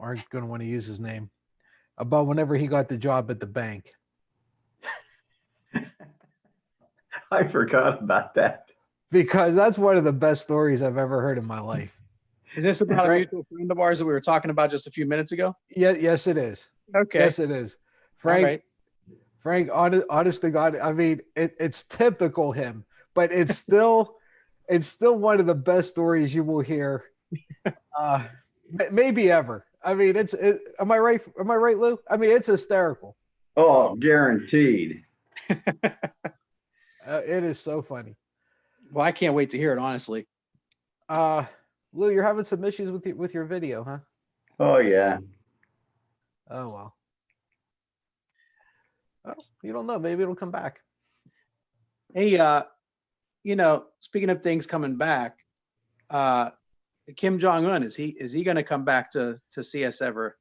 aren't going to want to use his name, about whenever he got the job at the bank. I forgot about that. Because that's one of the best stories I've ever heard in my life. Is this about a mutual friend of ours that we were talking about just a few minutes ago? Yeah, yes, it is. Okay. Yes, it is. Frank, right. Frank, honest to God, I mean, it's typical him, but it's still one of the best stories you will hear, maybe ever. I mean, am I right? Am I right, Lou? I mean, it's hysterical. Oh, guaranteed. It is so funny. Well, I can't wait to hear it, honestly. Lou, you're having some issues with your video, huh? Oh, yeah. Oh, well. Oh, you don't know. Maybe it'll come back. Hey, speaking of things coming back, Kim Jong-un, is he going to come back to see us ever?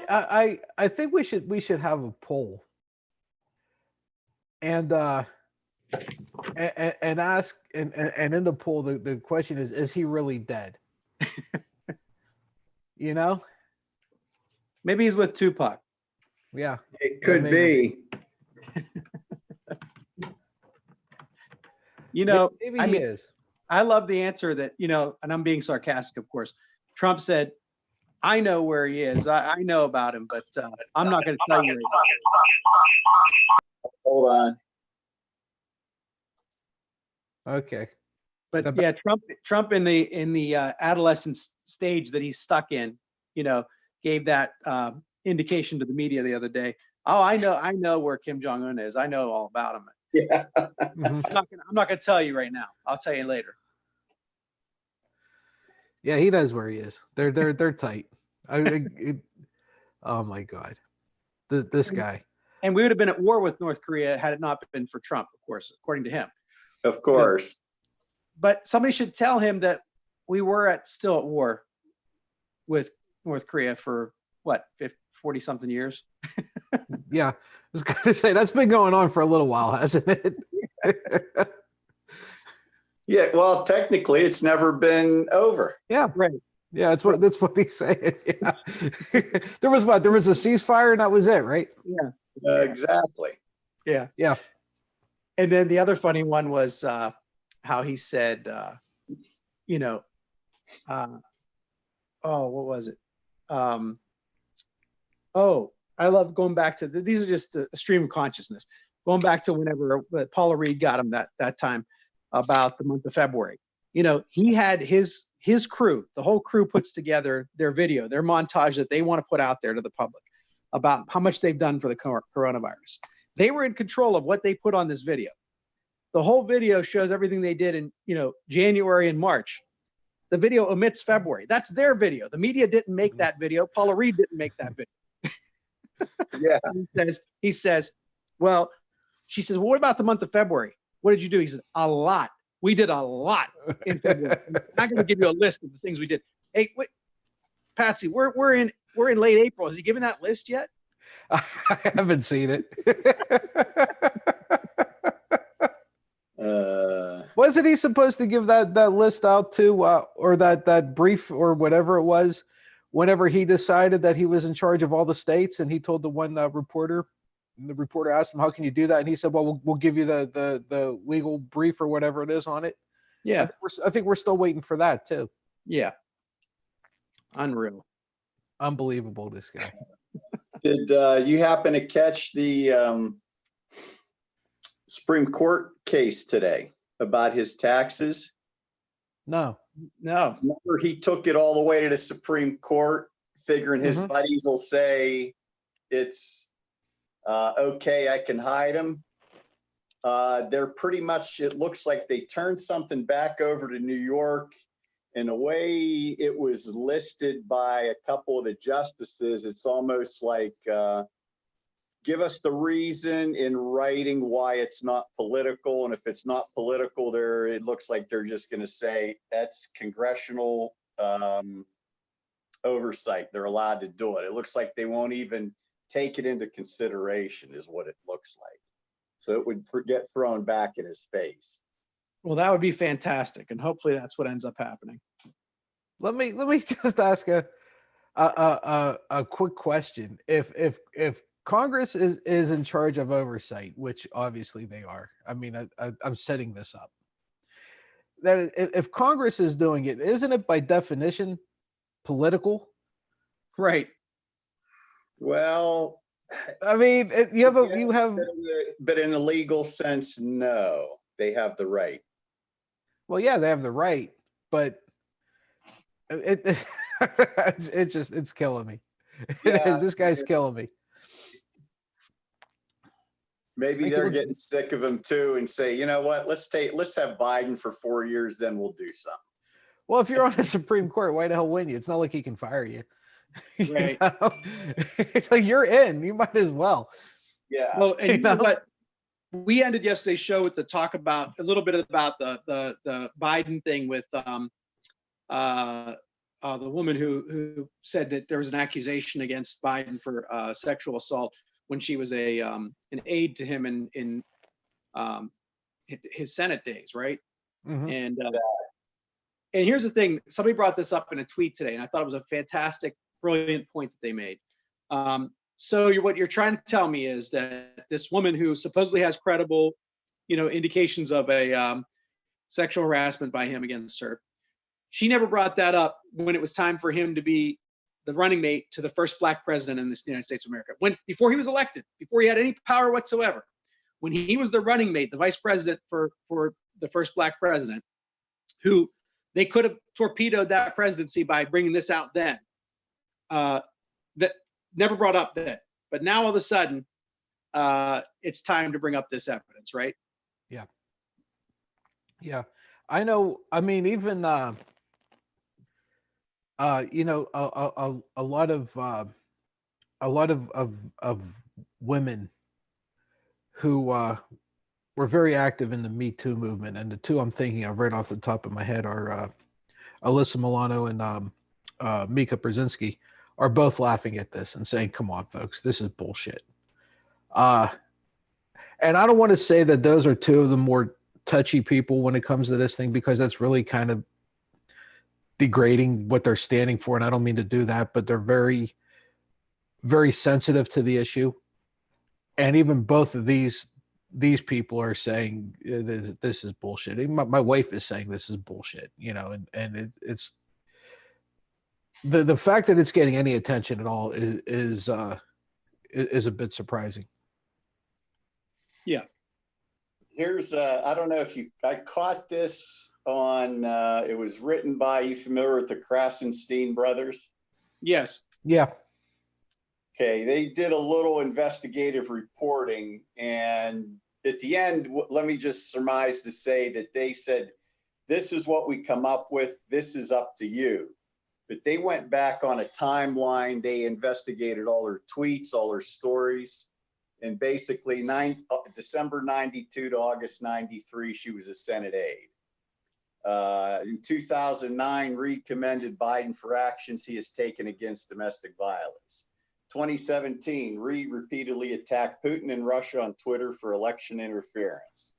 I think we should have a poll and ask and in the poll the question is he really dead? You know, maybe he's with Tupac. Yeah, it could be. Maybe he is. I love the answer that, and I'm being sarcastic, of course. Trump said, I know where he is. I know about him, but I'm not going to tell you. Hold on. Okay. But yeah, Trump in the adolescent stage that he's stuck in, gave that indication to the media the other day. Oh, I know where Kim Jong-un is. I know all about him. Yeah. I'm not gonna tell you right now. I'll tell you later. Yeah, he knows where he is. They're tight. Oh my God, this guy. And we would have been at war with North Korea had it not been for Trump, of course, according to him. Of course. But somebody should tell him that we were still at war with North Korea for what, 40 something years. Yeah, I was going to say that's been going on for a little while, hasn't it? Yeah, well, technically, it's never been over. Yeah, right. Yeah, that's what he's saying. Yeah. There was a ceasefire and that was it, right? Yeah. Exactly. Yeah. Yeah. And then the other funny one was how he said, what was it? I love going back to these are just the stream of consciousness. Going back to whenever Paula Reed got him that time about the month of February. He had his crew, the whole crew puts together their video, their montage that they want to put out there to the public about how much they've done for the coronavirus. They were in control of what they put on this video. The whole video shows everything they did in, January and March. The video omits February. That's their video. The media didn't make that video. Paula Reed didn't make that video. Yeah. He says, well, she says, well, what about the month of February? What did you do? He says, a lot. We did a lot in February. I'm not going to give you a list of the things we did. Hey, wait, Patsy, we're in late April. Has he given that list yet? I haven't seen it. Wasn't he supposed to give that list out to or that brief or whatever it was whenever he decided that he was in charge of all the states, and he told the one reporter, and the reporter asked him, how can you do that? And he said, well, we'll give you the legal brief or whatever it is on it. Yeah. I think we're still waiting for that too. Yeah. Unreal. Unbelievable, this guy. Did you happen to catch the Supreme Court case today about his taxes? No. Remember, he took it all the way to the Supreme Court, figuring his buddies will say it's okay, I can hide them. They're pretty much, it looks like they turned something back over to New York. In a way, it was listed by a couple of the justices. It's almost like, give us the reason in writing why it's not political. And if it's not political, it looks like they're just going to say that's congressional oversight. They're allowed to do it. It looks like they won't even take it into consideration is what it looks like. So it would get thrown back in his face. Well, that would be fantastic. And hopefully that's what ends up happening. Let me just ask A quick question: if Congress is in charge of oversight, which obviously they are, I mean, I'm setting this up. That if Congress is doing it, isn't it by definition political? Right. Well, I mean, you yes, have but in a legal sense, no, they have the right. well, yeah, they have the right, but it it's killing me. It Yeah, is. This guy's it's- killing me. maybe Make it they're look- getting sick of him too, and say, you know what? Let's have Biden for 4 years, then we'll do something. Well, if you're on the Supreme Court, why the hell win you? It's not like he can fire you. You Right. know? It's like you're in. You might as well. Yeah. Well, and you know know? what? We ended yesterday's show with the talk about a little bit about the Biden thing with the woman who said that there was an accusation against Biden for sexual assault when she was an aide to him in his Senate days, right? Mhm. And here's the thing: somebody brought this up in a tweet today, and I thought it was a fantastic, brilliant point that they made. So what you're trying to tell me is that this woman who supposedly has credible, indications of a sexual harassment by him against her, she never brought that up when it was time for him to be the running mate to the first black president in the United States of America. Before he was elected, before he had any power whatsoever, when he was the running mate, the vice president for the first black president, who they could have torpedoed that presidency by bringing this out then. That never brought up then, but now all of a sudden, it's time to bring up this evidence, right? Yeah. Yeah. I know. I mean, even a lot of women who were very active in the Me Too movement, and the two I'm thinking of right off the top of my head are Alyssa Milano and Mika Brzezinski, are both laughing at this and saying, "Come on, folks, this is bullshit." And I don't want to say that those are two of the more touchy people when it comes to this thing, because that's really kind of degrading what they're standing for. And I don't mean to do that, but they're very, very sensitive to the issue. And even both of these people are saying this is bullshit. Even my wife is saying this is bullshit, and it's the fact that it's getting any attention at all is a bit surprising. Yeah. Here's I don't know if I caught this on it was written by, you familiar with the Krasenstein brothers? Yes. Yeah. Okay, they did a little investigative reporting, and at the end, let me just surmise to say that they said, this is what we come up with, this is up to you. But they went back on a timeline, they investigated all her tweets, all her stories, and basically December 92 to August 93, she was a Senate aide. In 2009, Reid commended Biden for actions he has taken against domestic violence. 2017, Reid repeatedly attacked Putin and Russia on Twitter for election interference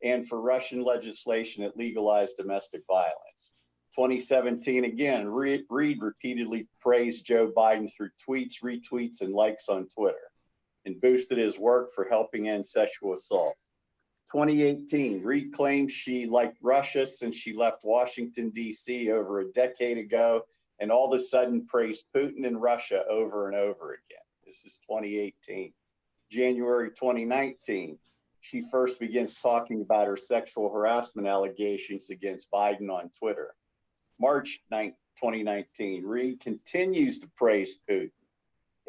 and for Russian legislation that legalized domestic violence. 2017, again, Reid repeatedly praised Joe Biden through tweets, retweets, and likes on Twitter, and boosted his work for helping end sexual assault. 2018, Reid claims she liked Russia since she left Washington, D.C. over a decade ago, and all of a sudden praised Putin and Russia over and over again. This is 2018. January 2019, she first begins talking about her sexual harassment allegations against Biden on Twitter. March 2019, Reid continues to praise Putin.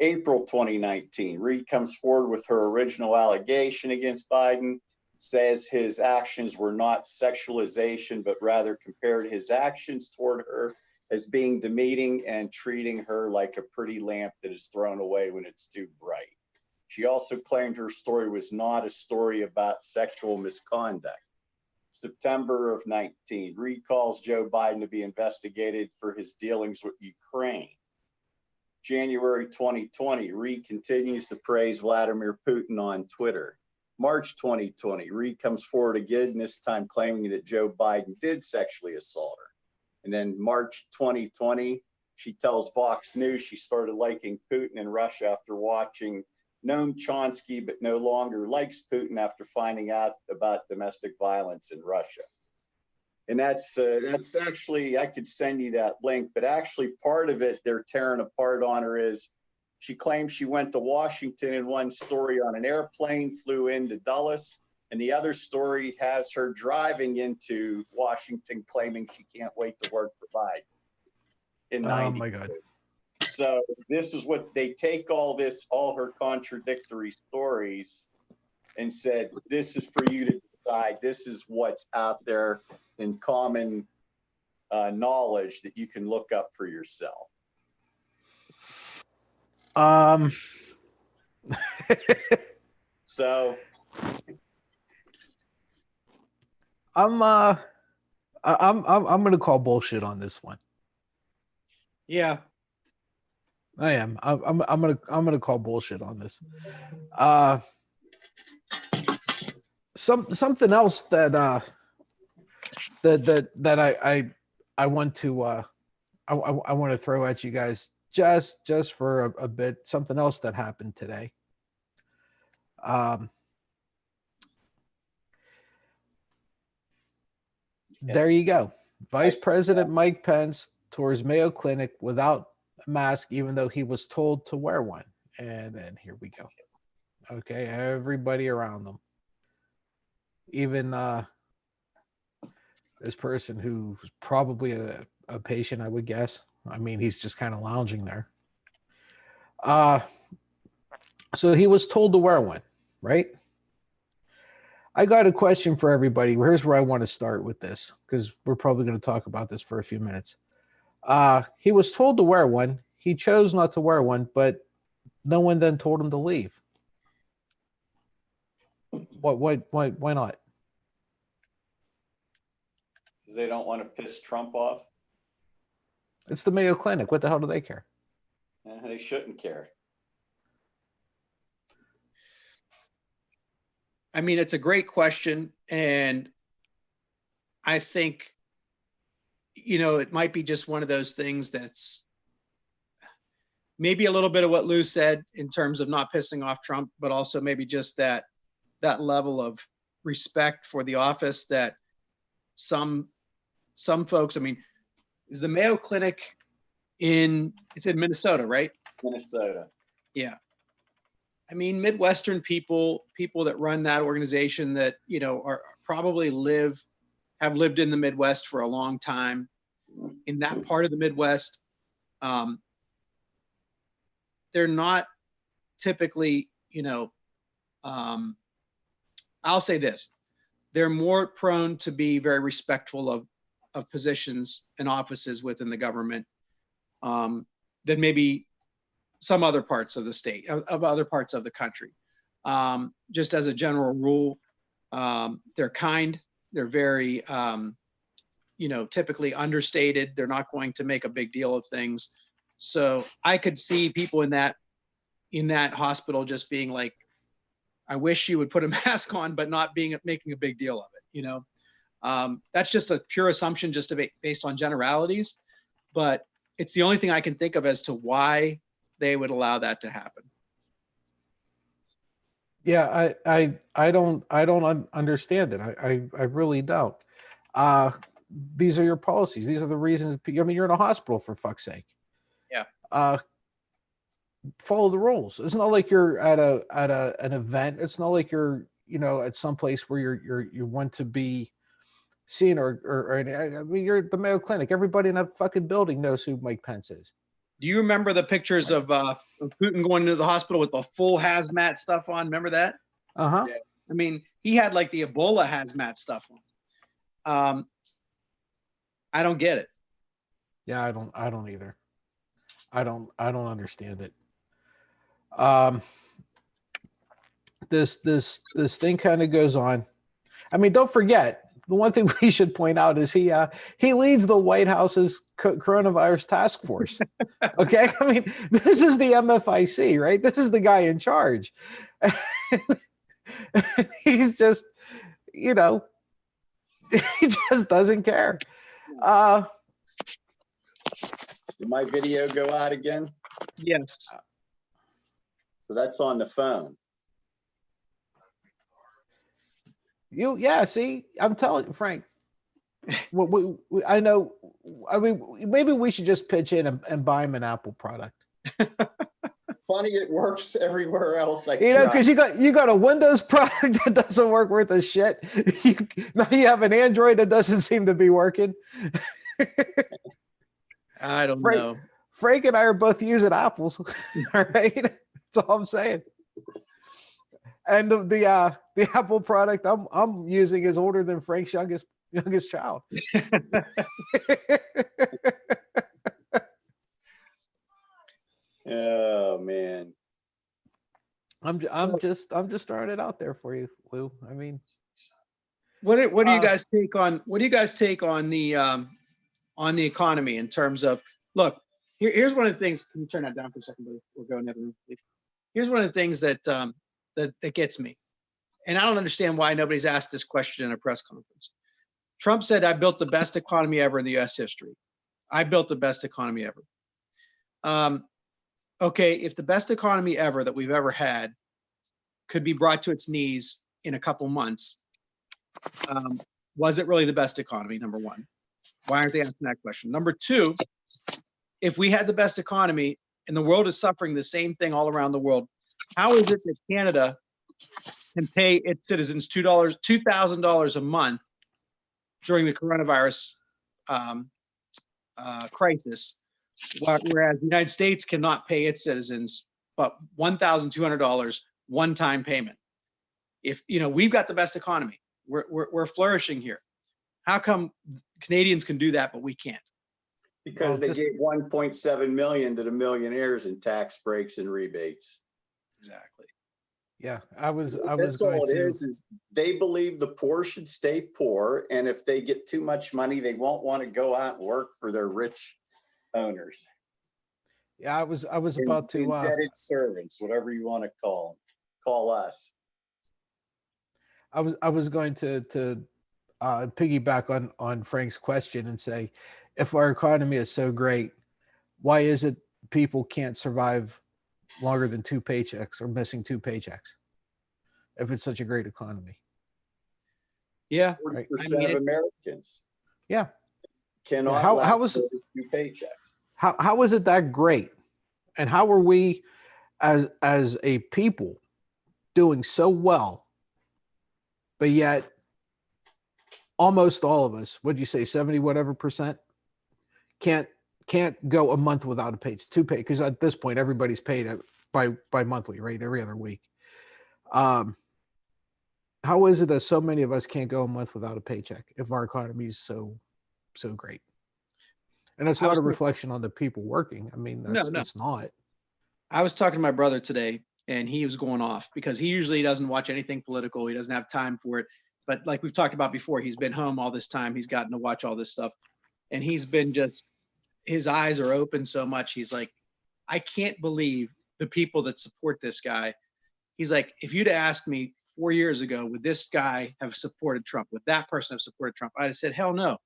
April 2019, Reid comes forward with her original allegation against Biden, says his actions were not sexualization, but rather compared his actions toward her as being demeaning and treating her like a pretty lamp that is thrown away when it's too bright. She also claimed her story was not a story about sexual misconduct. September of 19, Reid calls Joe Biden to be investigated for his dealings with Ukraine. January 2020, Reid continues to praise Vladimir Putin on Twitter. March 2020, Reid comes forward again, this time claiming that Joe Biden did sexually assault her. And then March 2020, She tells Vox News she started liking Putin in Russia after watching Noam Chomsky, but no longer likes Putin after finding out about domestic violence in Russia. And that's actually, I could send you that link, but actually part of it they're tearing apart on her is she claims she went to Washington in one story on an airplane, flew into Dulles, and the other story has her driving into Washington claiming she can't wait to work for Biden in 90. Oh my God. So this is what they take all her contradictory stories and said, this is for you to decide. This is what's out there in common knowledge that you can look up for yourself. So I'm going to call bullshit on this one. Yeah. I am. I'm gonna call bullshit on this. Something else that I want to I want to throw at you guys just for a bit. Something else that happened today. There you go. Vice President Mike Pence tours Mayo Clinic without a mask, even though he was told to wear one. And then here we go. Okay, everybody around them. Even this person who's probably a patient, I would guess. I mean, he's just kind of lounging there. So he was told to wear one, right? I got a question for everybody. Here's where I want to start with this, because we're probably going to talk about this for a few minutes. He was told to wear one. He chose not to wear one, but no one then told him to leave. Why not? Because they don't want to piss Trump off. It's the Mayo Clinic. What the hell do they care? They shouldn't care. I mean, it's a great question. And I think, you know, it might be just one of those things that's maybe a little bit of what Lou said in terms of not pissing off Trump, but also maybe just that level of respect for the office that some folks, I mean, is the Mayo Clinic it's in Minnesota, right? Minnesota. Yeah. I mean, Midwestern people that run that organization that, you know, are probably have lived in the Midwest for a long time. In that part of the Midwest, they're not typically, you know, I'll say this, they're more prone to be very respectful of positions and offices within the government than maybe some other parts of the state, of other parts of the country. Just as a general rule, they're kind, they're very, you know, typically understated. They're not going to make a big deal of things. So I could see people in that hospital just being like, I wish you would put a mask on, but not making a big deal of it. You know, that's just a pure assumption, just based on generalities, but it's the only thing I can think of as to why they would allow that to happen. Yeah, I don't understand it. I really don't. These are your policies. These are the reasons. I mean, you're in a hospital, for fuck's sake. Yeah. Follow the rules. It's not like you're at an event. It's not like you're, you know, at some place where you want to be seen or I mean, you're at the Mayo Clinic. Everybody in that fucking building knows who Mike Pence is. Do you remember the pictures of Putin going into the hospital with the full hazmat stuff on? Remember that? Uh-huh. Yeah. I mean, he had like the Ebola hazmat stuff on. I don't get it. Yeah, I don't either. I don't understand it. This thing kind of goes on. I mean, don't forget, the one thing we should point out is he leads the White House's coronavirus task force. Okay, I mean, this is the MFIC, right? This is the guy in charge. He's just, you know, he just doesn't care. Did my video go out again? Yes. So that's on the phone. Yeah, see, I'm telling you, Frank. I know. I mean, maybe we should just pitch in and buy him an Apple product. Funny, it works everywhere else. Because you got a Windows product that doesn't work worth a shit. Now you have an Android that doesn't seem to be working. I don't know. Frank and I are both using Apples. All right, that's all I'm saying. And the Apple product I'm using is older than Frank's youngest child. Oh man. I'm just throwing it out there for you, Lou. I mean, what do you guys take on the economy in terms of, look, here's one of the things. Can you turn that down for a second, buddy? We're going to please. Here's one of the things that gets me. And I don't understand why nobody's asked this question in a press conference. Trump said, I built the best economy ever in the US history. I built the best economy ever. Okay, if the best economy ever that we've ever had could be brought to its knees in a couple months, was it really the best economy, number one? Why aren't they asking that question? Number two, if we had the best economy and the world is suffering the same thing all around the world, how is it that Canada can pay its citizens $2,000 a month during the coronavirus crisis, whereas the United States cannot pay its citizens but $1,200 one-time payment? If we've got the best economy, we're flourishing here. How come Canadians can do that but we can't? Because they gave 1.7 million to the millionaires in tax breaks and rebates. Exactly. Yeah, that's all it is they believe the poor should stay poor, and if they get too much money, they won't want to go out and work for their rich owners. Yeah, I was about to indebted servants, whatever you want to call us. I was going to piggyback on Frank's question and say, if our economy is so great, why is it people can't survive longer than 2 paychecks or missing 2 paychecks if it's such a great economy? Yeah, 40% of Americans. Yeah, cannot last 2 paychecks. How is it that great, and how are we as a people doing so well, but yet almost all of us, what'd you say, 70 whatever percent, can't go a month without a pay, 2 pay, because at this point everybody's paid by monthly, right? Every other week. How is it that so many of us can't go a month without a paycheck if our economy is so great? And it's not a reflection on the people working. I mean, it's not. I was talking to my brother today, and he was going off because he usually doesn't watch anything political. He doesn't have time for it. But like we've talked about before, he's been home all this time. He's gotten to watch all this stuff. And he's been his eyes are open so much. He's like, I can't believe the people that support this guy. He's like, if you'd asked me 4 years ago, would this guy have supported Trump? Would that person have supported Trump? I'd have said, hell no.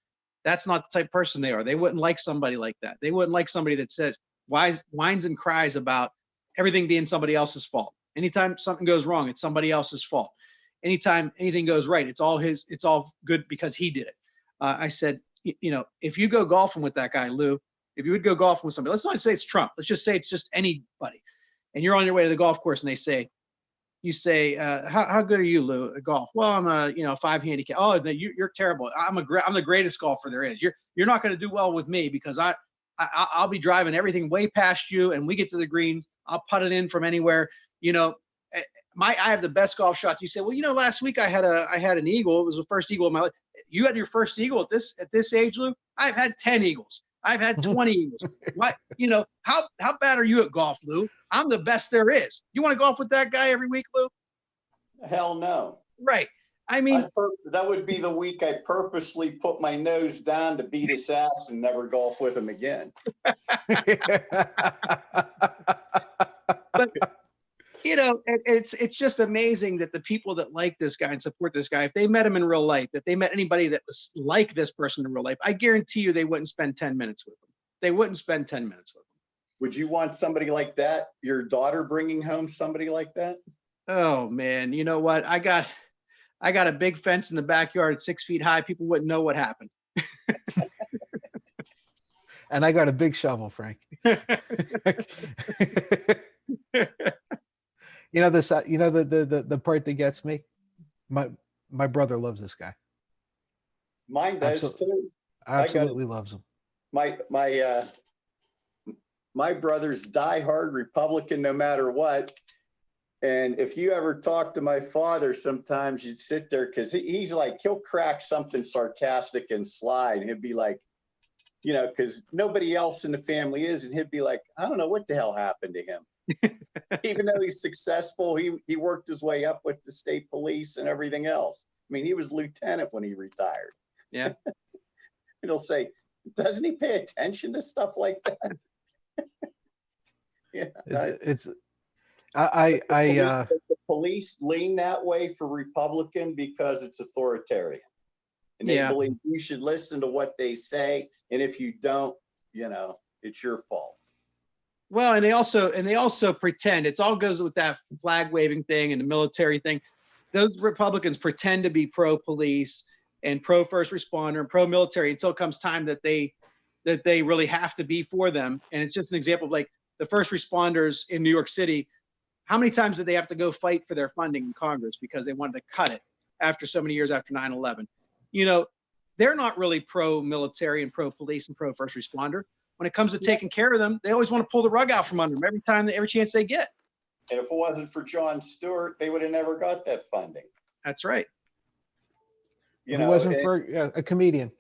That's not the type of person they are. They wouldn't like somebody like that. They wouldn't like somebody that says, whines and cries about everything being somebody else's fault. Anytime something goes wrong, it's somebody else's fault. Anytime anything goes right, it's all good because he did it. I said, if you go golfing with that guy, Lou, if you would go golfing with somebody, let's not say it's Trump. Let's just say it's just anybody. And you're on your way to the golf course and you say, how good are you, Lou, at golf? Well, I'm a 5 handicap. Oh, you're terrible. I'm the greatest golfer there is. You're not going to do well with me because I'll be driving everything way past you, and we get to the green, I'll putt it in from anywhere. I have the best golf shots. You say, well, last week I had an eagle. It was the first eagle of my life. You had your first eagle at this age, Lou? I've had 10 eagles. I've had 20 eagles. What? How bad are you at golf, Lou? I'm the best there is. You want to golf with that guy every week, Lou? Hell no. Right. I mean, that would be the week I purposely put my nose down to beat his ass and never golf with him again. But it's just amazing that the people that like this guy and support this guy, if they met him in real life, if they met anybody that was like this person in real life, I guarantee you they wouldn't spend 10 minutes with him. they wouldn't spend 10 minutes with them. Would you want somebody like that? Your daughter bringing home somebody like that? Oh man, you know what? I got a big fence in the backyard, 6 feet high. People wouldn't know what happened. And I got a big shovel, Frank. You know this. You know the part that gets me. My brother loves this guy. Mine does too. Absolutely loves him. My brother's diehard Republican no matter what. And if you ever talk to my father, sometimes you'd sit there because he's like, he'll crack something sarcastic and sly, and he'd be like, you know, because nobody else in the family is, and he'd be like, I don't know what the hell happened to him. Even though he's successful, he worked his way up with the state police and everything else. I mean, he was lieutenant when he retired. Yeah. He'll say, doesn't he pay attention to stuff like that? Yeah. The police lean that way for Republican because it's authoritarian. And they believe you should listen to what they say. And if you don't, you know, it's your fault. Well, and they also pretend, it's all goes with that flag waving thing and the military thing. Those Republicans pretend to be pro-police and pro-first responder and pro-military until it comes time that they really have to be for them. And it's just an example of like the first responders in New York City. How many times did they have to go fight for their funding in Congress because they wanted to cut it after so many years after 9/11? You know, they're not really pro-military and pro-police and pro-first responder. When it comes to taking care of them, they always want to pull the rug out from under them every chance they get. And if it wasn't for Jon Stewart, they would have never got that funding. That's right. You know, it wasn't for a comedian.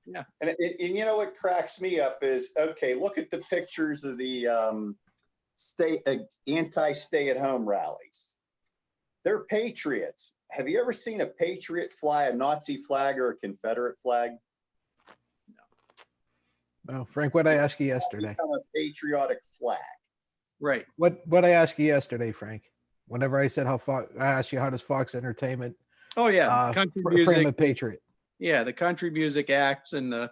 Yeah. And you know what cracks me up is, okay, look at the pictures of the anti-stay-at-home rallies. They're patriots. Have you ever seen a patriot fly a Nazi flag or a Confederate flag? No, Frank, what I asked you yesterday. A patriotic flag. Right. What I asked you yesterday, Frank. Whenever I said I asked you how does Fox Entertainment country music, frame a patriot. Yeah, the country music acts and the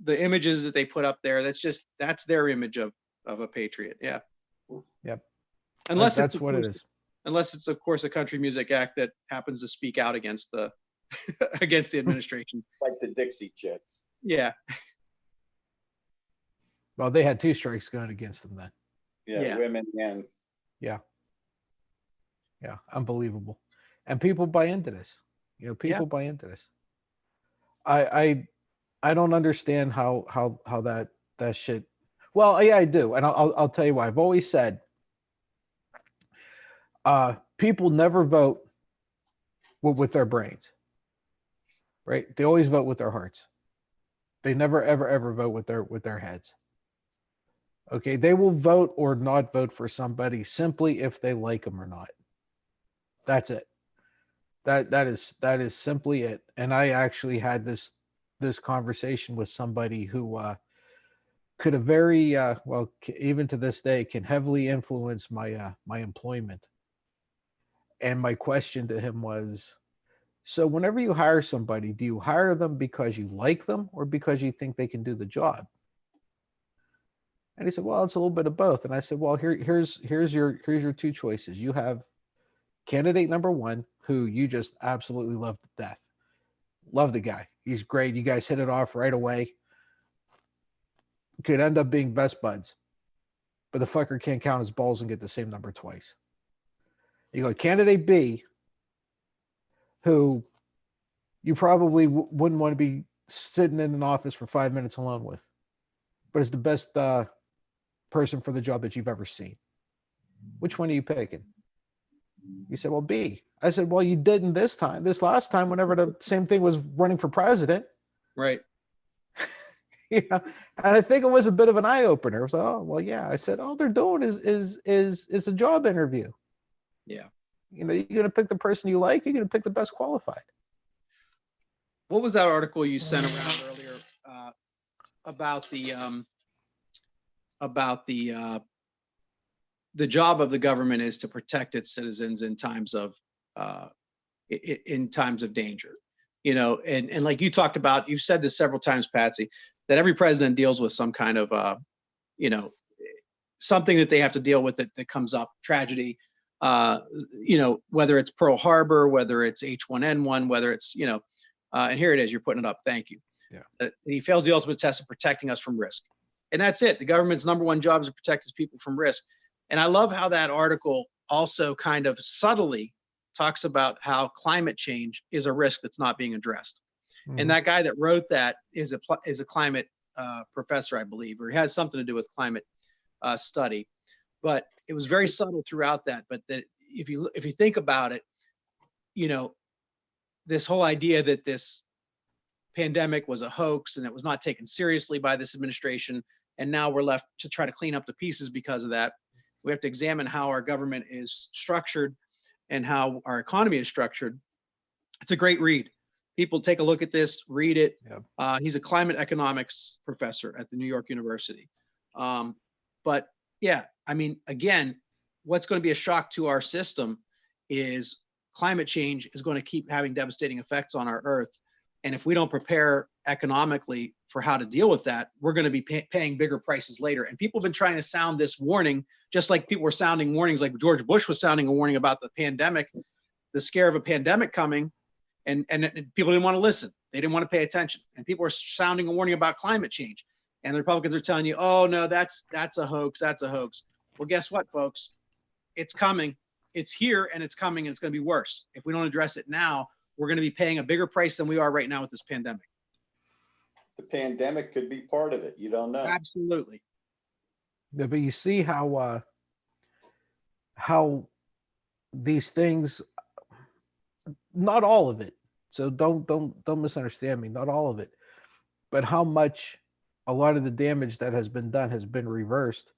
images that they put up there. That's their image of a patriot. Yeah. Yep. Unless that's what it is. Unless it's of course a country music act that happens to speak out against the against the administration. Like the Dixie Chicks. Yeah. Well, they had 2 strikes going against them then. Yeah. Women and. Yeah. Yeah. Unbelievable. And people buy into this. You know, people buy into this. I don't understand how that shit. Well, yeah, I do, and I'll tell you why. I've always said, people never vote with their brains, right? They always vote with their hearts. They never ever vote with their heads. Okay, they will vote or not vote for somebody simply if they like them or not. That's it. That is simply it. And I actually had this conversation with somebody who could have very well, even to this day, can heavily influence my my employment. And my question to him was, so whenever you hire somebody, do you hire them because you like them or because you think they can do the job? And he said, well, it's a little bit of both. And I said, well, here's your 2 choices. You have candidate number 1, who you just absolutely love to death. Love the guy. He's great. You guys hit it off right away. Could end up being best buds. But the fucker can't count his balls and get the same number twice. You go candidate B, who you probably wouldn't want to be sitting in an office for 5 minutes alone with, but is the best person for the job that you've ever seen. Which one are you picking? He said, well, B. I said, well, you didn't this last time, whenever the same thing was running for president. Right. And I think it was a bit of an eye opener. I was like, oh, well, yeah. I said, all they're doing is a job interview. Yeah. You're going to pick the person you like. You're going to pick the best qualified. What was that article you sent around earlier about the job of the government is to protect its citizens in times of danger, and like you talked about, you've said this several times, Patsy, that every president deals with some kind of, you know, something that they have to deal with that comes up, tragedy, you know, whether it's Pearl Harbor, whether it's H1N1, whether it's, you know, and here it is, you're putting it up. Thank you. Yeah. He fails the ultimate test of protecting us from risk. And that's it. The government's number one job is to protect its people from risk. And I love how that article also kind of subtly talks about how climate change is a risk that's not being addressed. And that guy that wrote that is a climate professor, I believe, or he has something to do with climate study. But it was very subtle throughout that. But that if you think about it, you know, this whole idea that this pandemic was a hoax and it was not taken seriously by this administration, and now we're left to try to clean up the pieces because of that. We have to examine how our government is structured and how our economy is structured. It's a great read. People take a look at this, read it. Yep. He's a climate economics professor at the New York University. But yeah, I mean, again, what's going to be a shock to our system is climate change is going to keep having devastating effects on our Earth. And if we don't prepare economically for how to deal with that, we're going to be paying bigger prices later. And people have been trying to sound this warning, just like people were sounding warnings, like George Bush was sounding a warning about the pandemic, the scare of a pandemic coming, and people didn't want to listen. They didn't want to pay attention. And people were sounding a warning about climate change. And the Republicans are telling you, oh, no, that's a hoax. That's a hoax. Well, guess what, folks? It's coming. It's here, and it's coming, and it's going to be worse. If we don't address it now, we're going to be paying a bigger price than we are right now with this pandemic. The pandemic could be part of it. You don't know. Absolutely. Yeah, but you see how these things, not all of it. So don't misunderstand me. Not all of it, but how much a lot of the damage that has been done has been reversed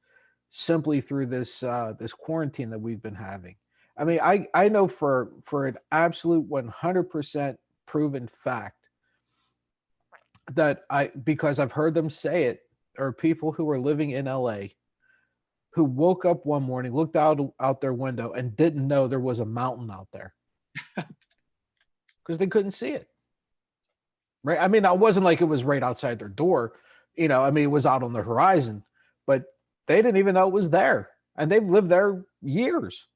simply through this this quarantine that we've been having. I mean, I know for an absolute 100% proven fact that because I've heard them say it, are people who are living in LA who woke up one morning, looked out their window and didn't know there was a mountain out there because they couldn't see it. Right. I mean, it wasn't like it was right outside their door. You know, I mean, it was out on the horizon, but they didn't even know it was there. And they've lived there years.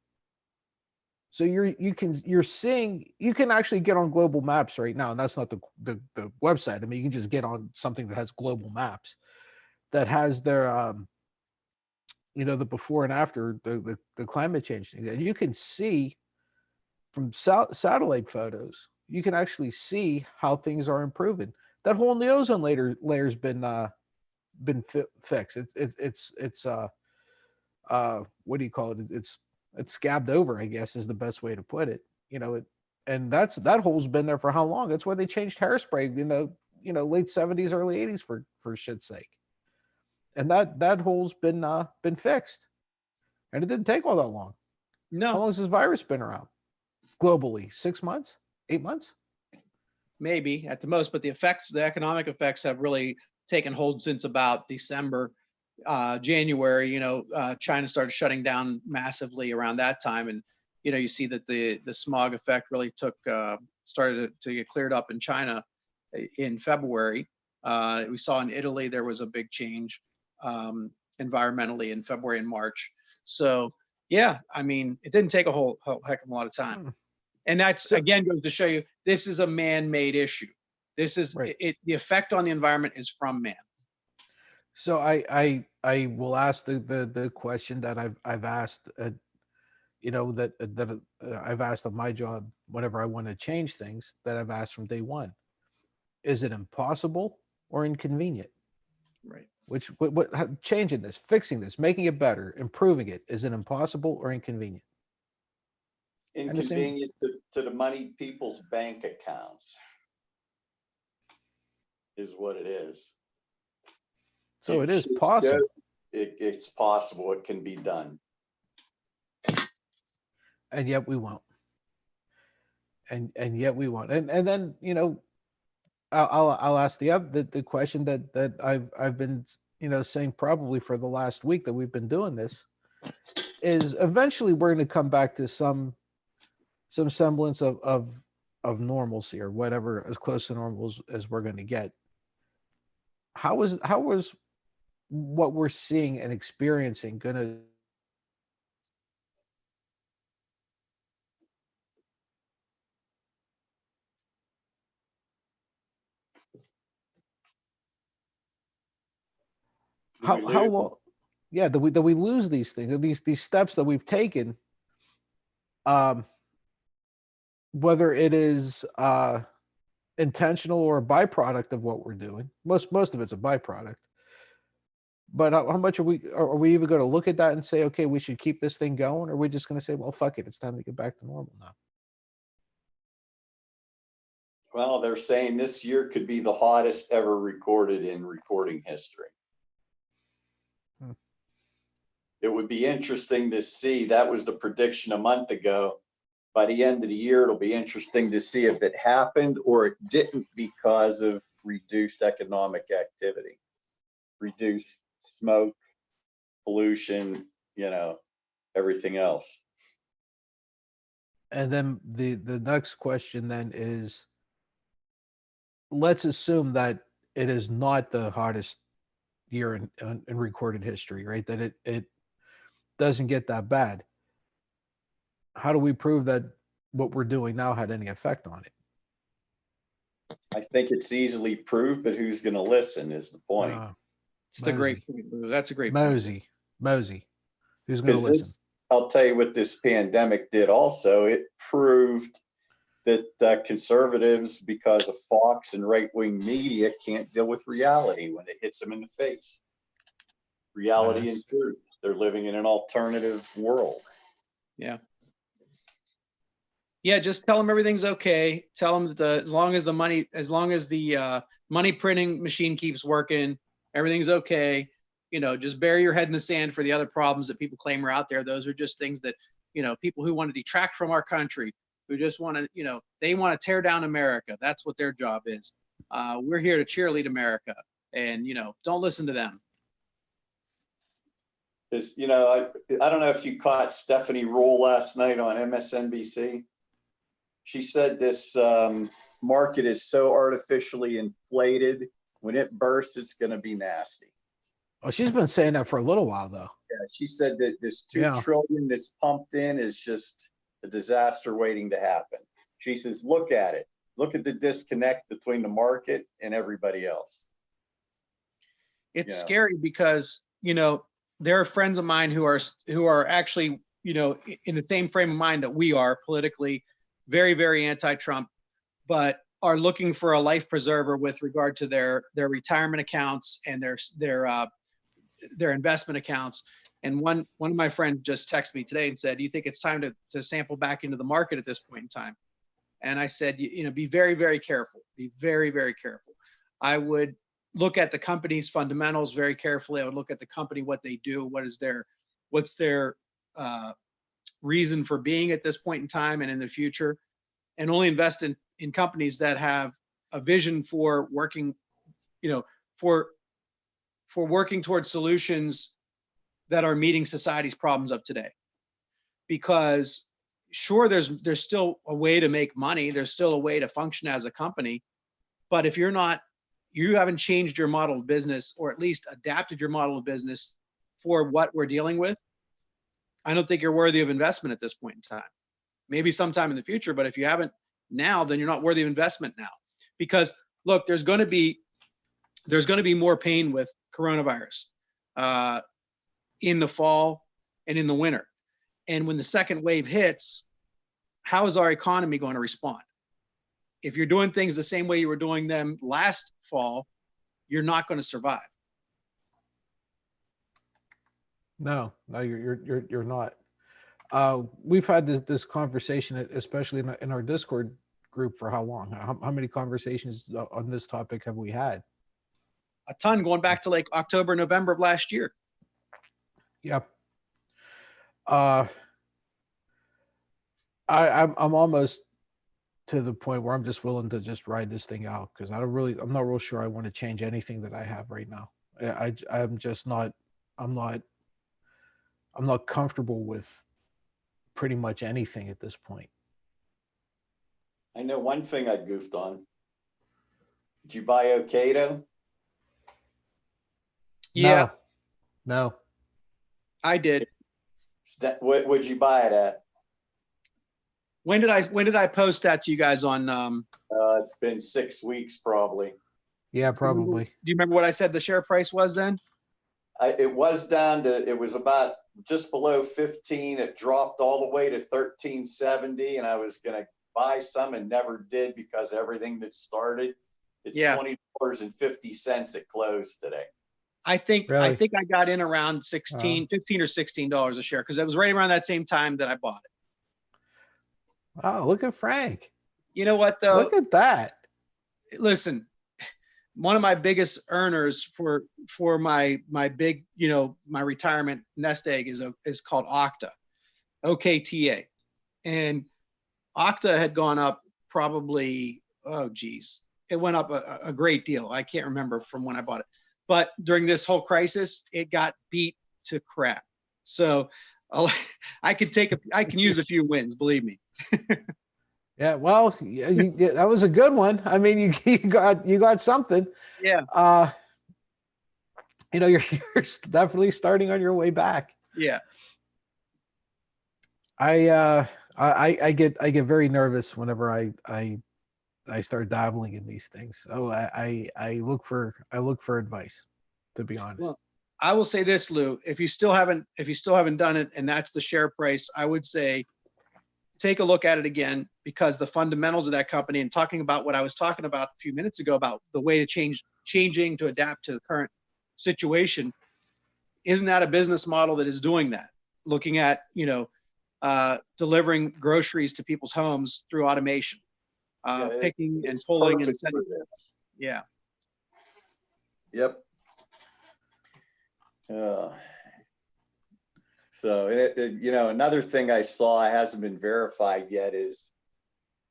So you can actually get on global maps right now, and that's not the website. I mean, you can just get on something that has global maps that has their you know, the before and after the climate change thing, and you can see from satellite photos. You can actually see how things are improving. That whole the ozone layer's been fixed. It's what do you call it? It's scabbed over, I guess, is the best way to put it. You know, and that hole's been there for how long? That's why they changed hairspray in the late 70s, early 80s for shit's sake. And that hole's been fixed, and it didn't take all that long. No. How long has this virus been around globally? 6 months, 8 months, maybe at the most. But the economic effects have really taken hold since about December. January, China started shutting down massively around that time. And, you see that the smog effect really started to get cleared up in China in February. We saw in Italy, there was a big change environmentally in February and March. So, yeah, I mean, it didn't take a whole heck of a lot of time. And that's, again, goes to show you, this is a man-made issue. This is right. The effect on the environment is from man. So I will ask the question that I've asked, that I've asked of my job whenever I want to change things, that I've asked from day one. Is it impossible or inconvenient? Right. What changing this, fixing this, making it better, improving it, is it impossible or inconvenient? Inconvenient to the money people's bank accounts is what it is. So it is possible. It's possible. It can be done. And yet we won't. And yet we won't. And then, I'll ask the question that I've been, saying probably for the last week that we've been doing this, is eventually we're going to come back to some semblance of normalcy, or whatever, as close to normal as we're going to get. how is what we're seeing and experiencing gonna how long? Yeah, that we lose these things, these steps that we've taken, um, whether it is intentional or a byproduct of what we're doing. Most of it's a byproduct. But how much are we even going to look at that and say, okay, we should keep this thing going, or are we just going to say, well, fuck it, it's time to get back to normal now? Well, they're saying this year could be the hottest ever recorded in recording history. It would be interesting to see. That was the prediction a month ago. By the end of the year, it'll be interesting to see if it happened or it didn't because of reduced economic activity, reduced smoke, pollution, everything else. And then the next question then is, let's assume that it is not the hottest year in recorded history, right? That it doesn't get that bad. How do we prove that what we're doing now had any effect on it? I think it's easily proved, but who's going to listen is the point. It's the great point, Lou. That's a great Mosey. Who's going to listen? I'll tell you what this pandemic did also. It proved that conservatives, because of Fox and right-wing media, can't deal with reality when it hits them in the face. Reality and truth. They're living in an alternative world. Yeah. Yeah, just tell them everything's okay. Tell them that as long as the money printing machine keeps working, everything's okay. Just bury your head in the sand for the other problems that people claim are out there. Those are just things that, people who want to detract from our country, who just want to, they want to tear down America. That's what their job is. We're here to cheerlead America, and, don't listen to them. Because, I don't know if you caught Stephanie Rule last night on MSNBC. She said this market is so artificially inflated. When it bursts, it's going to be nasty. Oh, she's been saying that for a little while, though. Yeah, she said that this $2 trillion that's pumped in is just a disaster waiting to happen. She says, look at it. Look at the disconnect between the market and everybody else. It's scary because, there are friends of mine who are actually, in the same frame of mind that we are politically, very, very anti-Trump, but are looking for a life preserver with regard to their retirement accounts and their investment accounts. And one of my friends just texted me today and said, do you think it's time to sample back into the market at this point in time? And I said, be very, very careful. Be very, very careful. I would look at the company's fundamentals very carefully. I would look at the company, what they do, what's their reason for being at this point in time and in the future, and only invest in companies that have a vision for working, for working towards solutions that are meeting society's problems of today. Because sure, there's still a way to make money. There's still a way to function as a company. But if you haven't changed your model of business, or at least adapted your model of business for what we're dealing with, I don't think you're worthy of investment at this point in time. Maybe sometime in the future, but if you haven't now, then you're not worthy of investment now. Because look, there's going to be more pain with coronavirus in the fall and in the winter. And when the second wave hits, how is our economy going to respond? If you're doing things the same way you were doing them last fall, you're not going to survive. No, you're not. We've had this conversation, especially in our Discord group, for how long? How many conversations on this topic have we had? A ton, going back to like October, November of last year. Yep. I'm almost to the point where I'm just willing to just ride this thing out, because I'm not real sure I want to change anything that I have right now. I'm not comfortable with pretty much anything at this point. I know one thing I goofed on. Did you buy Okado? Yeah, No. I did. What would you buy it at? When did I post that to you guys on? It's been 6 weeks probably. Yeah, probably. Do you remember what I said the share price was then? It was down to, it was about just below 15. It dropped all the way to 13.70, and I was going to buy some and never did because everything that started. It's $20.50 at close today. I think Really? I got in around 15 or $16 a share because it was right around that same time that I bought it. Oh, look at Frank. You know what though? Look at that. Listen, one of my biggest earners for my big, my retirement nest egg is called Okta, OKTA. And Okta had gone up probably, it went up a great deal. I can't remember from when I bought it. But during this whole crisis, it got beat to crap. So I can use a few wins, believe me. Yeah, well, that was a good one. I mean, you got something. Yeah. You're definitely starting on your way back. Yeah. I get very nervous whenever I start dabbling in these things. So I look for advice, to be honest. Well, I will say this, Lou, if you still haven't done it and that's the share price, I would say take a look at it again, because the fundamentals of that company, and talking about what I was talking about a few minutes ago about the way to changing to adapt to the current situation, isn't that a business model that is doing that? Looking at, delivering groceries to people's homes through automation, picking and pulling and sending. Yeah. Yep. So, another thing I saw hasn't been verified yet is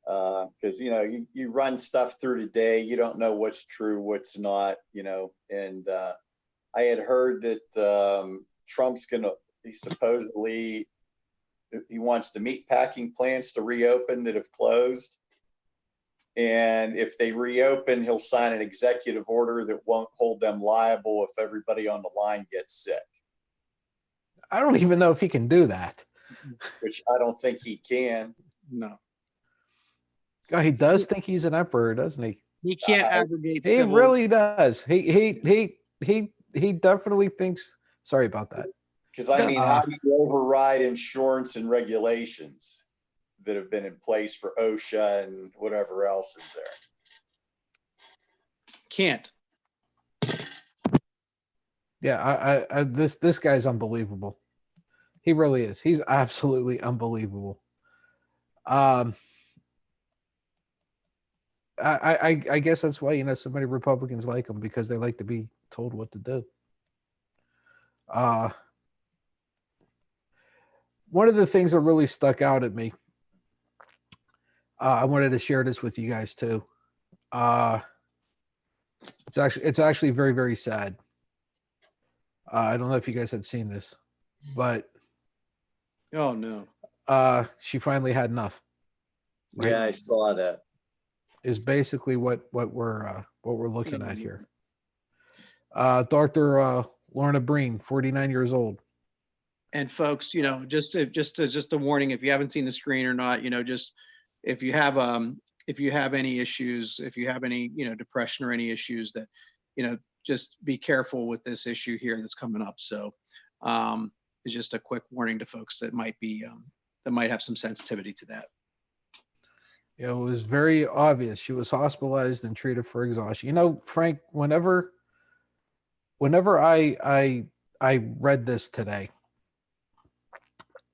because, you run stuff through today, you don't know what's true, what's not, and I had heard that Trump's he wants the meatpacking plants to reopen that have closed. And if they reopen, he'll sign an executive order that won't hold them liable if everybody on the line gets sick. I don't even know if he can do that. Which I don't think he can. No. God, he does think he's an emperor, doesn't he? He can't aggregate. He really does. He definitely thinks. Sorry about that. Because how do you override insurance and regulations that have been in place for OSHA and whatever else is there? Can't. Yeah, this guy's unbelievable. He really is. He's absolutely unbelievable. I guess that's why so many Republicans like him, because they like to be told what to do. One of the things that really stuck out at me, I wanted to share this with you guys too. It's actually very, very sad. I don't know if you guys had seen this, but oh no, she finally had enough. Right? Yeah, I saw that. Is basically what we're looking at here. Dr. Lorna Breen, 49 years old. And folks, just a warning, if you haven't seen the screen or not, just if you have any issues, if you have any depression or any issues, that just be careful with this issue here that's coming up. So it's just a quick warning to folks that might have some sensitivity to that. It was very obvious. She was hospitalized and treated for exhaustion. Frank, whenever I read this today,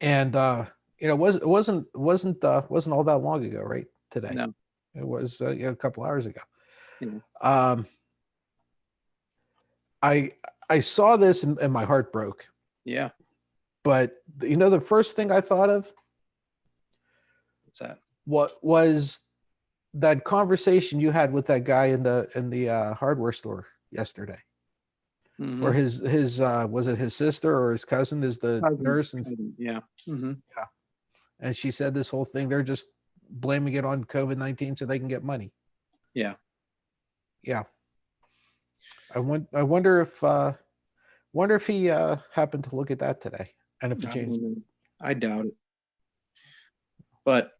and it wasn't all that long ago, right? Today, no, it was a couple hours ago. Yeah. I saw this and my heart broke. Yeah. But the first thing I thought of, what's that? What was that conversation you had with that guy in the hardware store yesterday? Mm-hmm. Or his was it his sister or his cousin is the nurse? And, yeah. Mm-hmm. Yeah. And she said this whole thing, they're just blaming it on COVID-19 so they can get money. Yeah. Yeah. I wonder if Wonder if he happened to look at that today, and if it changed. I doubt it. But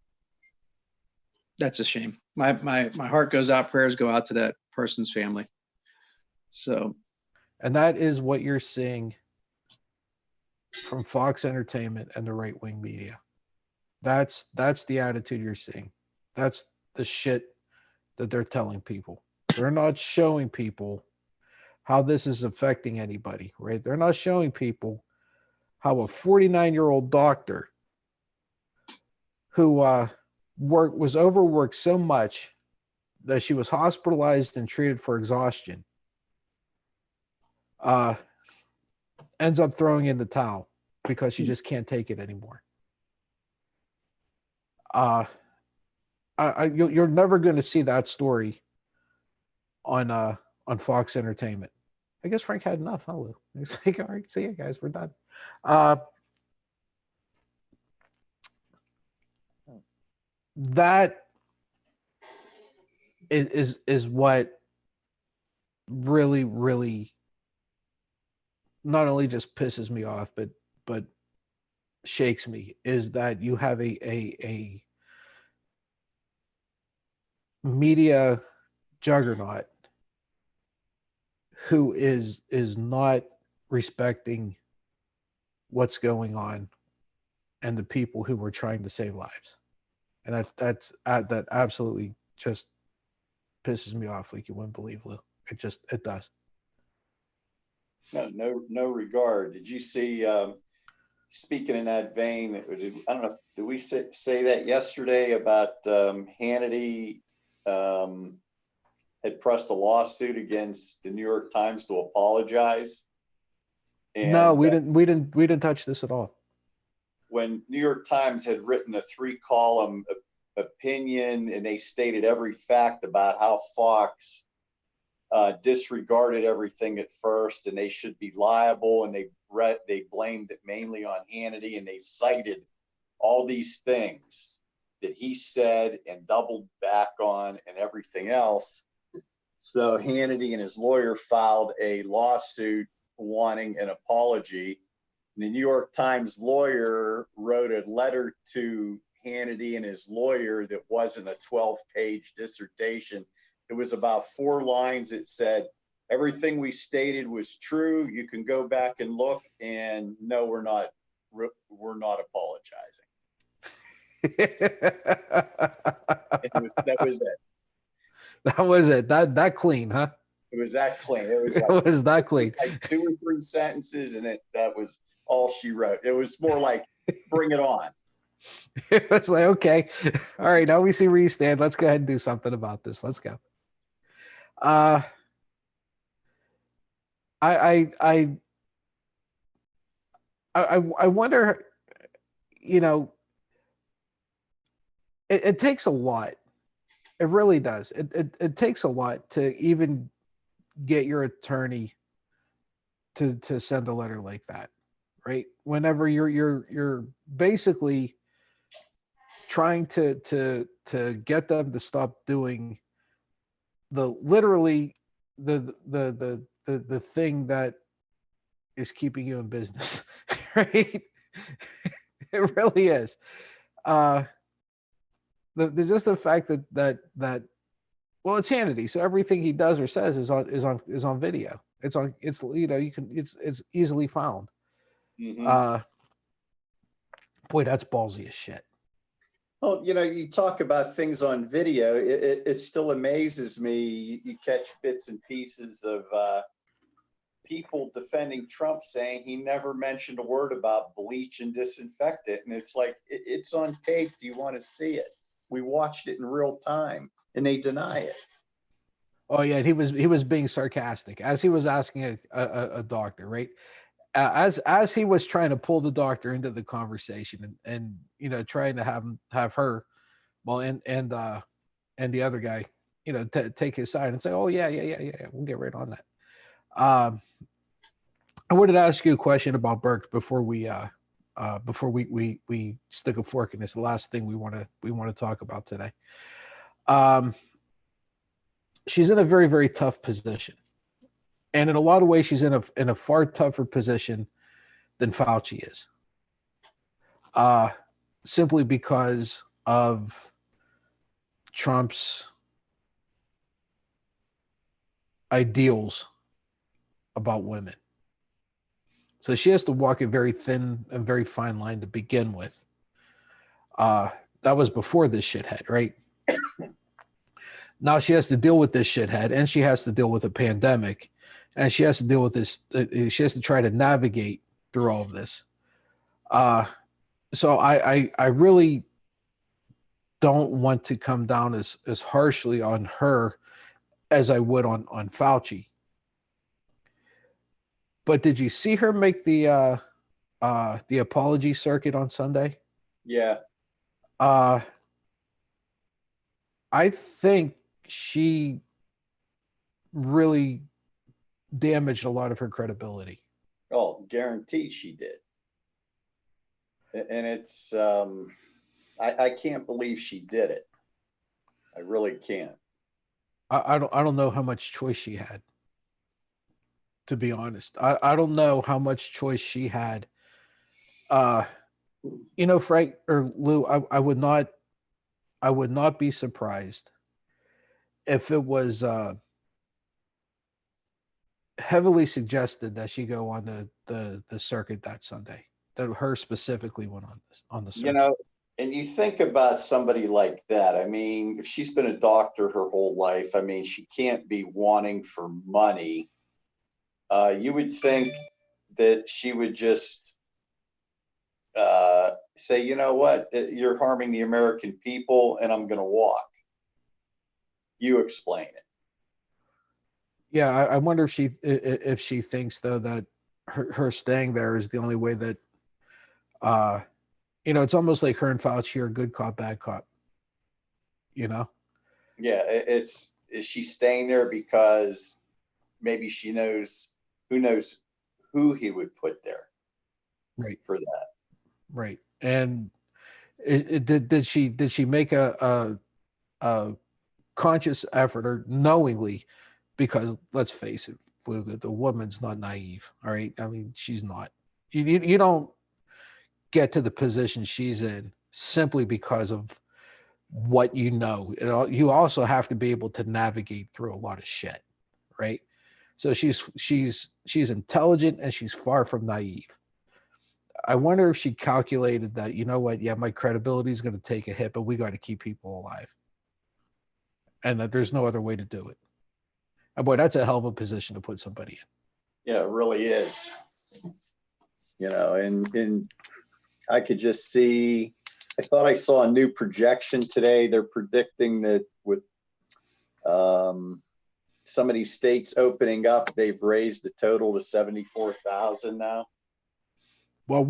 that's a shame. My heart goes out, prayers go out to that person's family. So, and that is what you're seeing from Fox Entertainment and the right-wing media. That's the attitude you're seeing. That's the shit that they're telling people. They're not showing people how this is affecting anybody, right? They're not showing people how a 49-year-old doctor who was overworked so much that she was hospitalized and treated for exhaustion ends up throwing in the towel because she just can't take it anymore. You're never going to see that story on Fox Entertainment. I guess Frank had enough, huh, Lou? He's like, all right, see you guys, we're done. That is what really, really not only just pisses me off, but shakes me, is that you have a media juggernaut who is not respecting what's going on and the people who were trying to save lives. And that absolutely just pisses me off like you wouldn't believe, Lou. It does. No regard. Did you see, speaking in that vein, I don't know, did we say that yesterday about Hannity had pressed a lawsuit against the New York Times to apologize? And, no, we didn't touch this at all. When New York Times had written a 3-column opinion and they stated every fact about how Fox disregarded everything at first and they should be liable, and they blamed it mainly on Hannity, and they cited all these things that he said and doubled back on and everything else. So Hannity and his lawyer filed a lawsuit wanting an apology. The New York Times lawyer wrote a letter to Hannity and his lawyer that wasn't a 12-page dissertation. It was about 4 lines. It said, everything we stated was true. You can go back and look, and no, we're not apologizing. That was it. That was it. That clean, huh? It was that clean. It was, it was that clean. Like 2 or 3 sentences, and that was all she wrote. It was more like, bring it on. It was like, okay, all right, now we see where you stand. Let's go ahead and do something about this. Let's go. I wonder, it takes a lot. It really does. It takes a lot to even get your attorney to send a letter like that, right? Whenever you're basically trying to get them to stop doing the thing that is keeping you in business, right? It really is. Just the fact that well, it's Hannity, so everything he does or says is on video. It's easily found. Mm-hmm. Boy, that's ballsy as shit. Well, you talk about things on video. It still amazes me. You catch bits and pieces of people defending Trump, saying he never mentioned a word about bleach and disinfectant. And it's like, it's on tape. Do you want to see it? We watched it in real time, and they deny it. Oh yeah, he was being sarcastic as he was asking a doctor, right? As he was trying to pull the doctor into the conversation and trying to have her, well, and the other guy, take his side and say, oh yeah, we'll get right on that. I wanted to ask you a question about Burke before we stick a fork in this. The last thing we want to talk about today. She's in a very, very tough position. And in a lot of ways, she's in a far tougher position than Fauci is. Simply because of Trump's ideals about women. So she has to walk a very thin and very fine line to begin with. That was before this shithead, right? Now she has to deal with this shithead, and she has to deal with a pandemic, and she has to deal with this. She has to try to navigate through all of this. So I really don't want to come down as harshly on her as I would on Fauci. But did you see her make the apology circuit on Sunday? Yeah. I think she really damaged a lot of her credibility. Oh, guaranteed she did. And it's I can't believe she did it. I really can't. I don't know how much choice she had. To be honest, I don't know how much choice she had. You know, Frank or Lou, I would not be surprised if it was heavily suggested that she go on the circuit that Sunday. That her specifically went on the circuit. You know, and you think about somebody like that. I mean, if she's been a doctor her whole life, I mean, she can't be wanting for money. You would think that she would just say, you know what, you're harming the American people, and I'm going to walk. You explain it. Yeah, I wonder if she thinks though that her staying there is the only way that, you know, it's almost like her and Fauci are good cop, bad cop. You know? Yeah, is she staying there because maybe she knows who he would put there, right? For that, right? And did she make a conscious effort or knowingly? Because let's face it, Blue, that the woman's not naive. All right, I mean, she's not. You don't get to the position she's in simply because of what you know. You also have to be able to navigate through a lot of shit, right? So she's intelligent and she's far from naive. I wonder if she calculated that, you know what, yeah, my credibility is going to take a hit, but we got to keep people alive. And that there's no other way to do it. And boy, that's a hell of a position to put somebody in. Yeah, it really is. You know, and I could just see, I thought I saw a new projection today. They're predicting that with some of these states opening up, they've raised the total to 74,000 now. Well,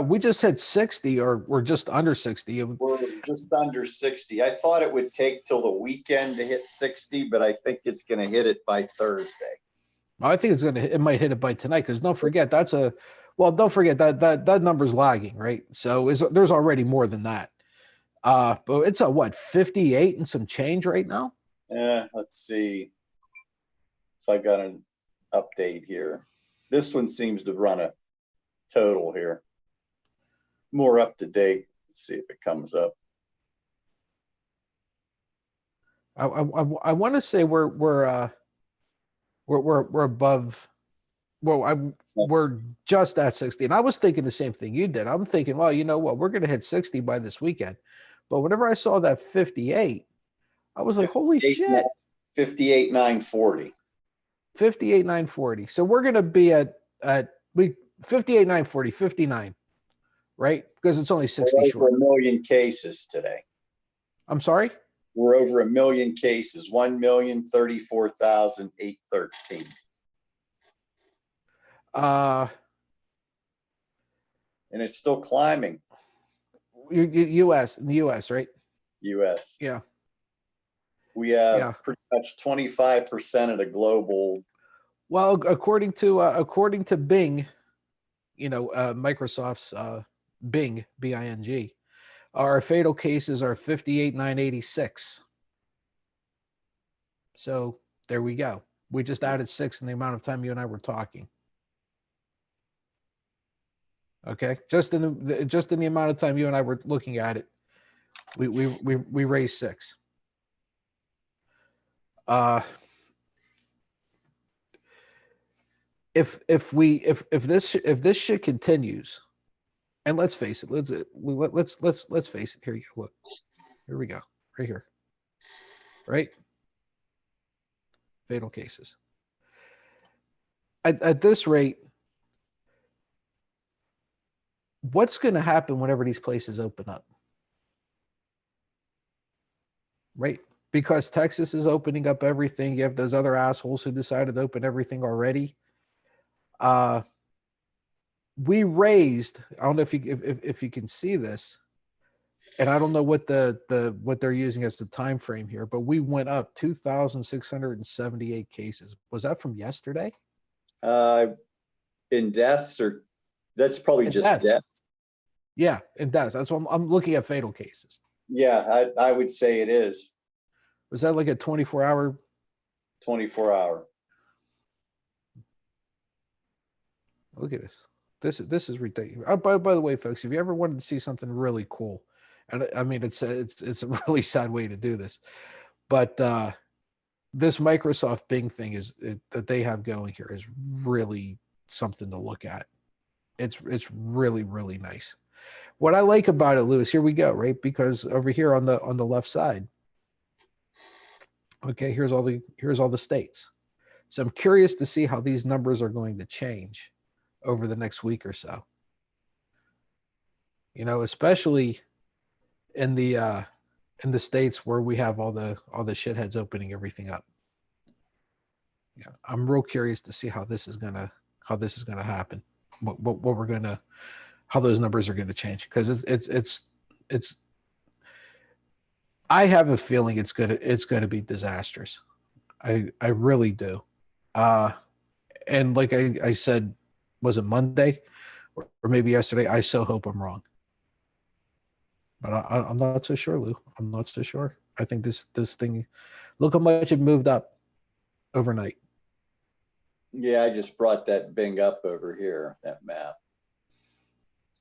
we just hit 60, or we're just under 60. We're just under 60. I thought it would take till the weekend to hit 60, but I think it's going to hit it by Thursday. I think it might hit it by tonight, because don't forget don't forget that number's lagging, right? So there's already more than that. But it's a what, 58 and some change right now? Let's see if I got an update here. This one seems to run a total here. More up to date. Let's see if it comes up. I want to say we're above. Well, we're just at 60, and I was thinking the same thing you did. I'm thinking, well, you know what, we're going to hit 60 by this weekend. But whenever I saw that 58, I was like, holy shit! 58,940. 58,940. So we're going to be at 58,940, 59, right? Because it's only 60 We're short. over 1 million cases today. I'm sorry? We're over 1 million cases, 1,034,813. And it's still climbing. U.S. in the U.S., right? U.S. Yeah. We have pretty much 25% of the global. Well, according to Bing, you know, Microsoft's Bing, B-I-N-G, our fatal cases are 58,986. So there we go. We just added 6 in the amount of time you and I were talking. Okay, just in the amount of time you and I were looking at it, we raised 6. If this shit continues, and let's face it, let's face it. Here you go. Look, here we go, right here, right? Fatal cases. At this rate, what's going to happen whenever these places open up? Right? Because Texas is opening up everything. You have those other assholes who decided to open everything already. We raised, I don't know if you can see this, and I don't know what what they're using as the time frame here, but we went up 2,678 cases. Was that from yesterday? In deaths, or that's probably In just deaths. Yeah, in deaths. That's what I'm looking at, fatal cases. Yeah, I would say it is. Was that like a 24-hour? 24-hour. Look at this. This is ridiculous. Oh, by the way, folks, if you ever wanted to see something really cool, and I mean it's a really sad way to do this, but this Microsoft Bing thing that they have going here is really something to look at. It's really, really nice. What I like about it, Lewis, here we go, right? Because over here on the left side, okay, here's all the states. So I'm curious to see how these numbers are going to change over the next week or so. You know, especially in the states where we have all the shitheads opening everything up. Yeah, I'm real curious to see how this is gonna happen. How those numbers are gonna change, because it's. I have a feeling it's gonna be disastrous. I really do. And like I said, was it Monday or maybe yesterday? I so hope I'm wrong, but I'm not so sure, Lou. I'm not so sure. I think this thing, look how much it moved up overnight. Yeah, I just brought that Bing up over here, that map.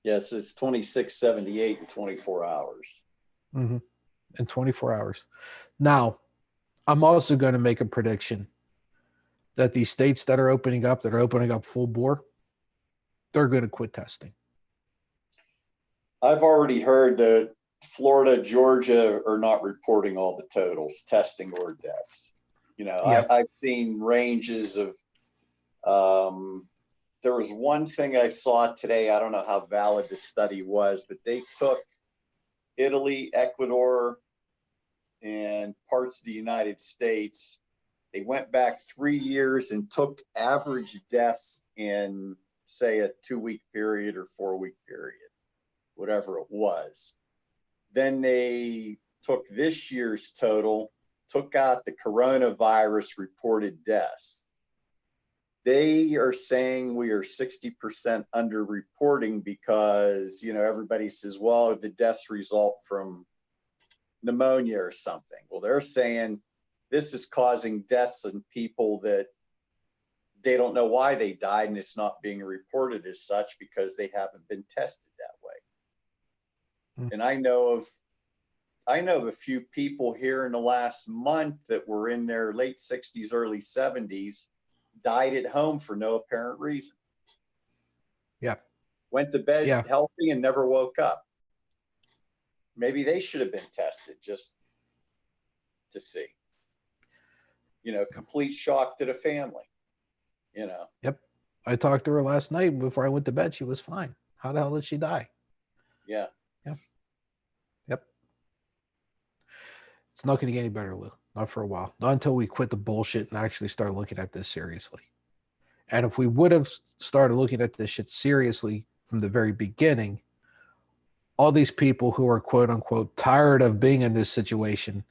Yes, it's 2678 in 24 hours. Mm-hmm. In 24 hours. Now, I'm also going to make a prediction that these states that are opening up full bore, they're going to quit testing. I've already heard that Florida, Georgia are not reporting all the totals, testing or deaths. You know, yeah. I've seen ranges of, there was one thing I saw today, I don't know how valid the study was, but they took Italy, Ecuador, and parts of the United States. They went back 3 years and took average deaths in, say, a 2-week period or 4-week period, whatever it was. Then they took this year's total, took out the coronavirus reported deaths. They are saying we are 60% underreporting because, you know, everybody says, well, the deaths result from pneumonia or something. Well, they're saying this is causing deaths in people that they don't know why they died, and it's not being reported as such because they haven't been tested that way. And I know of a few people here in the last month that were in their late 60s, early 70s, died at home for no apparent reason. Yeah. Went to bed healthy and never woke up. Maybe they should have been tested just to see. You know, complete shock to the family. You know. Yep. I talked to her last night before I went to bed. She was fine. How the hell did she die? Yeah. Yep. It's not going to get any better, Lou. Not for a while. Not until we quit the bullshit and actually start looking at this seriously. And if we would have started looking at this shit seriously from the very beginning, all these people who are quote unquote tired of being in this situation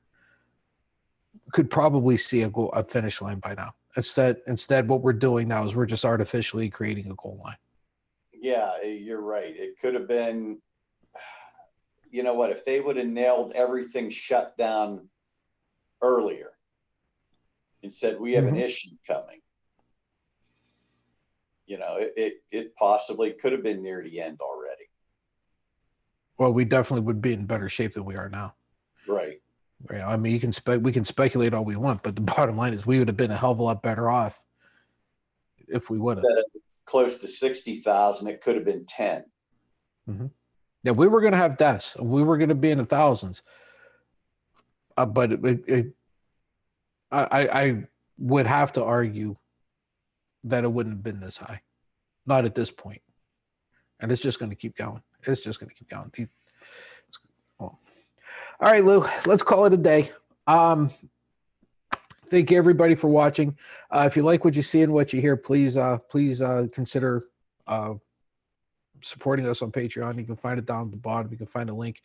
could probably see a finish line by now. Instead, what we're doing now is we're just artificially creating a goal line. Yeah, you're right. It could have been, you know what, if they would have nailed everything shut down earlier, and said, we have an issue coming. You know, it possibly could have been near the end already. Well, we definitely would be in better shape than we are now. Right. Right. I mean, we can speculate all we want, but the bottom line is we would have been a hell of a lot better off if we would have. Close to 60,000, it could have been 10. Yeah, we were going to have deaths. We were going to be in the thousands. But I would have to argue that it wouldn't have been this high. Not at this point. And it's just going to keep going. It's just going to keep going. All right, Lou, let's call it a day. Thank you, everybody, for watching. If you like what you see and what you hear, please consider supporting us on Patreon. You can find it down at the bottom. You can find a link,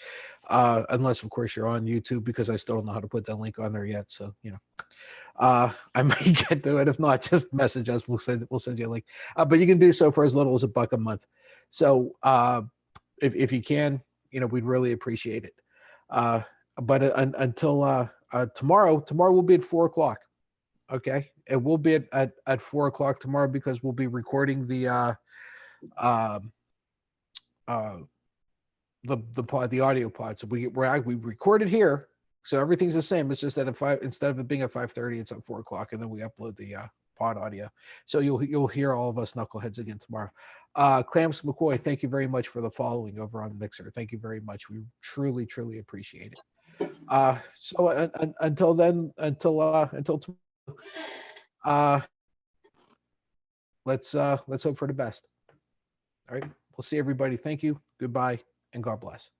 unless, of course, you're on YouTube, because I still don't know how to put that link on there yet. So, you know, I might get to it. If not, just message us. We'll send you a link. But you can do so for as little as $1 a month. So if you can, you know, we'd really appreciate it. But until tomorrow will be at 4:00. Okay, it will be at 4:00 tomorrow, because we'll be recording the audio pod. So we record it here, so everything's the same. It's just that instead of it being at 5:30, it's at 4:00, and then we upload the pod audio. So you'll hear all of us knuckleheads again tomorrow. Clamps McCoy, thank you very much for the following over on Mixer. Thank you very much. We truly appreciate it. So until then, until tomorrow, let's hope for the best. All right, we'll see everybody. Thank you, goodbye, and God bless.